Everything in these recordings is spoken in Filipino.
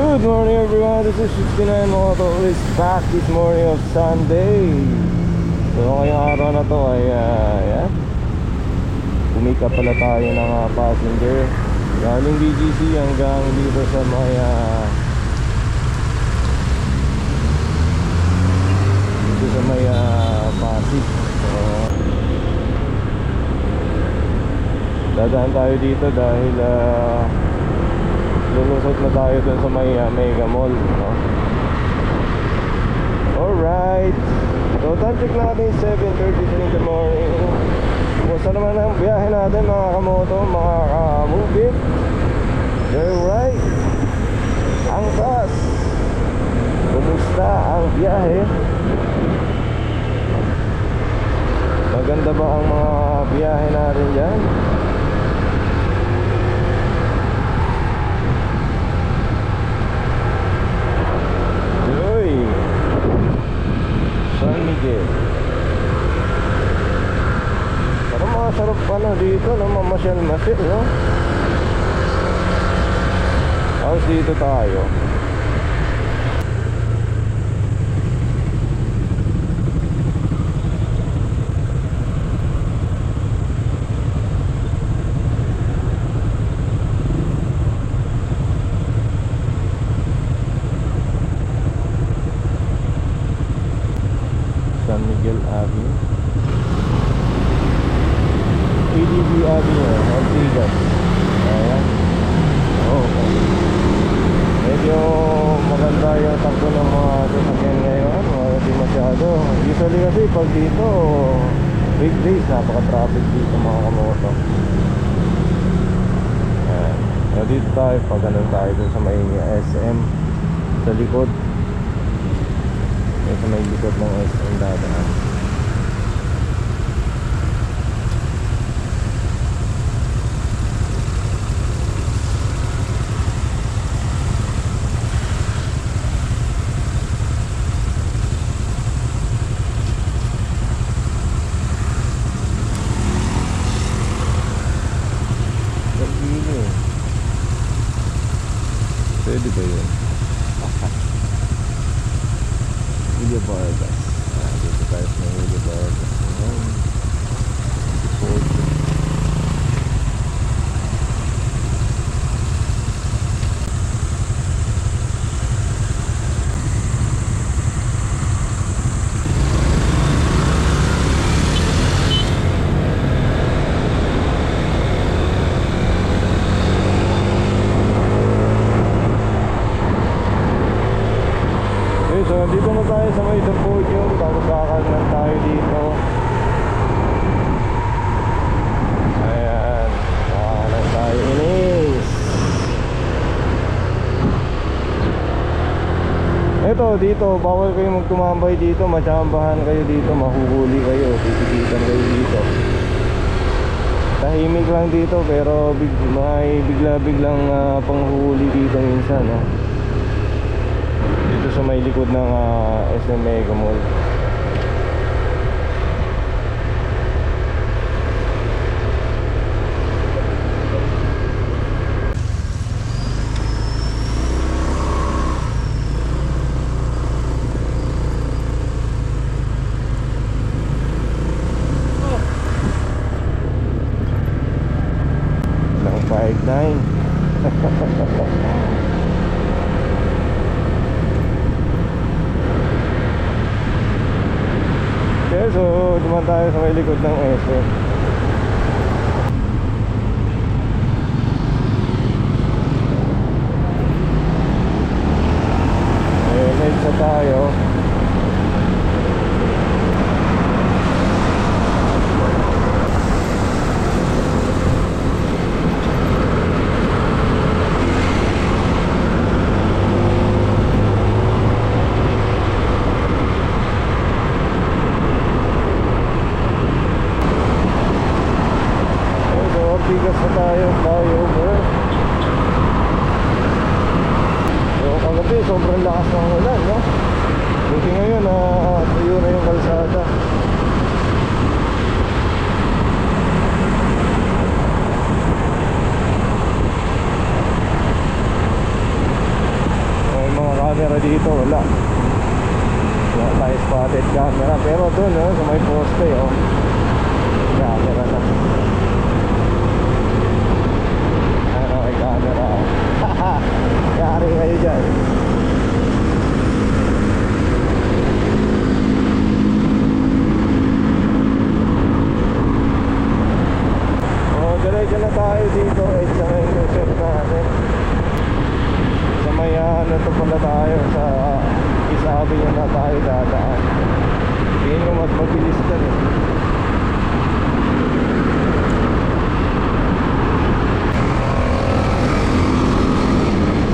Good morning everyone, this is 69 Moto is back this morning of Sunday. So ngayong araw na to ay yan, pumika pala tayo ng passenger galing BGC hanggang dito sa may dito sa may Pasig. So dadaan tayo dito dahil lulusot na tayo dun sa may Mega Mall, no? Alright, so time check natin 7:33 in the morning. Kumusta naman ang biyahe natin mga kamoto, mga ka-movie? Alright, ang taas. Kumusta ang biyahe? Maganda ba ang mga biyahe natin dyan? San Miguel. Parang masarap pala dito, no? Mamasyal-masyal, no? Tapos dito tayo. San Miguel Avenue, ADB Avenue, Ortigas. Ayan. Okay. Medyo maganda yung takbo ng mga sasakyan ngayon. Hindi masyado. Usually kasi pag dito weekdays, napaka-traffic dito mga kamoto. Ayan. So dito tayo, pag ganun tayo dun sa may SM sa likod. Ito may likod ng SM dadaan. Pag-ini pwede ba yun? Julia Vargas. Dito tayo sa Julia Vargas. So dito na tayo sa may podium, tapos kakanan tayo dito. Ayan, kakanan tayo inis. Ito dito, bawal kayo magtumambay dito, matsambahan kayo dito, mahuhuli kayo, titikitan kayo dito. Tahimik lang dito pero may bigla-biglang panghuhuli dito minsan, no? Sa may likod ng SM Mega Mall. Lang 5-9. Okay, so duman tayo sa may likod ng SM. Medsa tayo. Ortigas na tayo, flyover. So kagabi sobrang lakas ng ulan, no? Buti ngayon tuyo na yung kalsada. camera dito, wala tayo spotted camera. Pero dun sa may poste camera na. Ano, may camera. Yari kayo dyan. Diretso na tayo dito. Sa may intercept natin. Sa may to pala tayo sa isabi nyo na tayo dadaan. Hindi nyo mas mabilis ka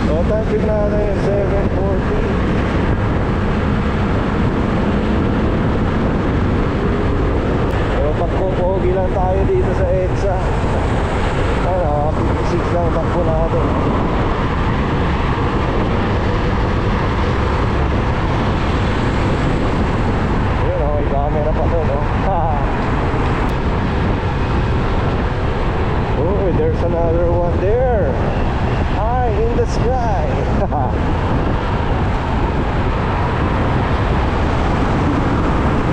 So traffic natin yung 740. So pagpupogi lang tayo dito sa EDSA. 56 lang takbo natin. Camera pa to, no? Oh, there's another one there. High in the sky.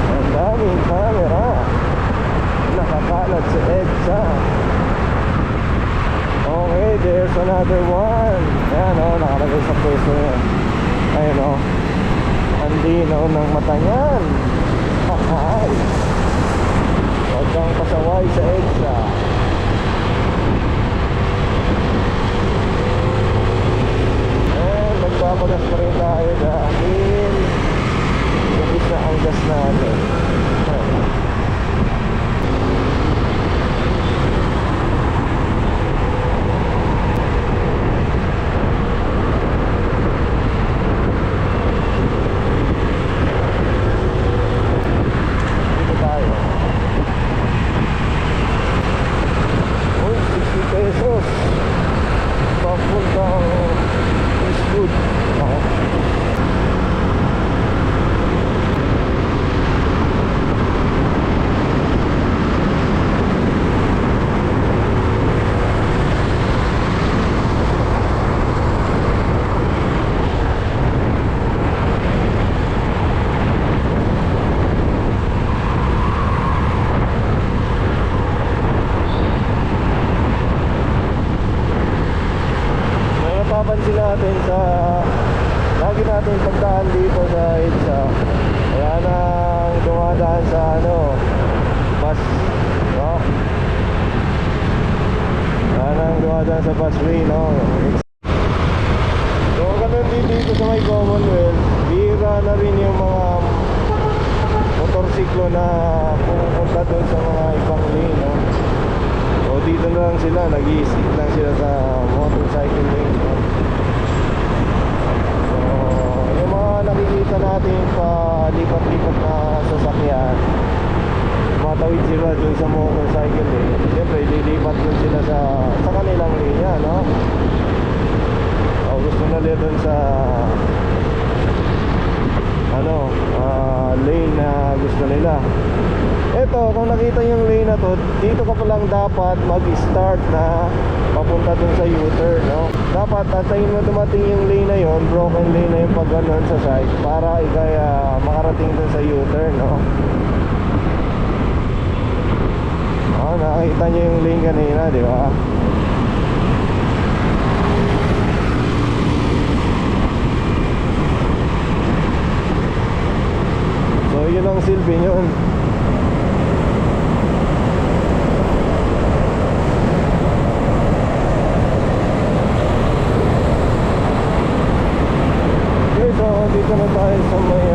Ang daming camera. Nakakalat sa EDSA. Okay, there's another one. Ayan, nakalagay sa pwesto yan. Ayun, ang linaw ng mata niyan. Huwag kang pasaway sa EDSA. Magpapagas pa rin tayo dahil ubis na ang gas natin. Napapansin natin sa lagi natin pagdaan dito sa EDSA, kaya nang dumadaan sa bus, kaya nang dumadaan sa busway, so ganun din dito sa may Commonwealth, bira na rin yung mga motorsiklo na pupunta dun sa mga ibang lane, so dito na lang sila, nag-i-stick lang sila sa motorcycle lane, nakikita natin pa lipat-lipat na sasakyan, matawid sila dun sa motorcycle siyempre lilipat dun sila sa kanilang linya, gusto na nila dun sa lane na gusto nila. Eto, kung nakita yung lane na to, dito ka pa lang dapat mag-start na papunta dun sa U-turn, dapat antayin mo dumating yung lane na yon, broken lane na yung pag ganon sa side, para ikaya makarating dun sa U-turn, nakakita nyo yung lane kanina, di ba? So yun ang silbi nyon. Dito na tayo sa may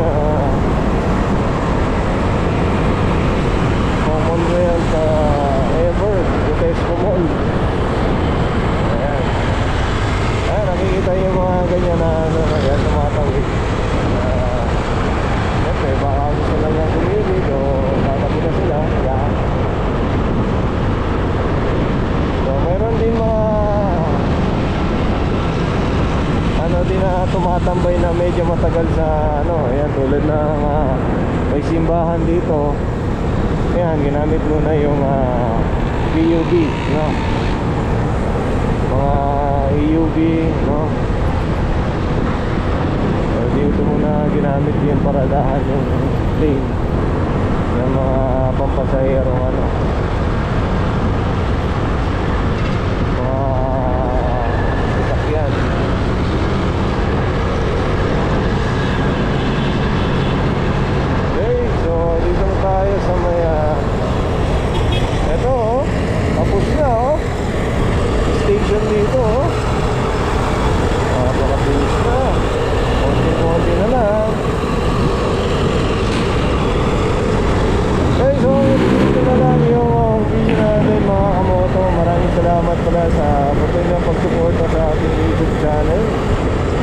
Commonwealth Everett, Tesco Mall. Ayan. Nakikita yung mga ganyan na tumatawid. Siyempre baka gusto lang yung kumilid o tatabi na sila. Ayan. So meron din mga din na tumatambay na medyo matagal sa ayan, tulad ng may simbahan dito. Ayan, ginamit muna yung PUB, mga EUB, ginamit yung paradahan yung lane ng mga pampasahero ano, mga sasakyan. Okay, so dito na tayo sa may eto oh, tapos na oh, station dito oh. Nakapabilis na, konti-konti na lang. Okay, so dito na lang yung video natin mga kamoto. Maraming salamat pala sa patuloy na pagsuporta sa ating YouTube channel.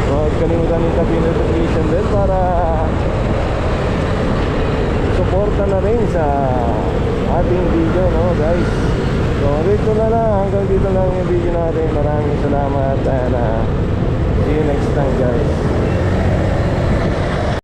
Huwag kalimutan yung tabi notification din para suporta na rin sa ating video, no guys. So dito na lang, hanggang dito lang yung video natin. Maraming salamat and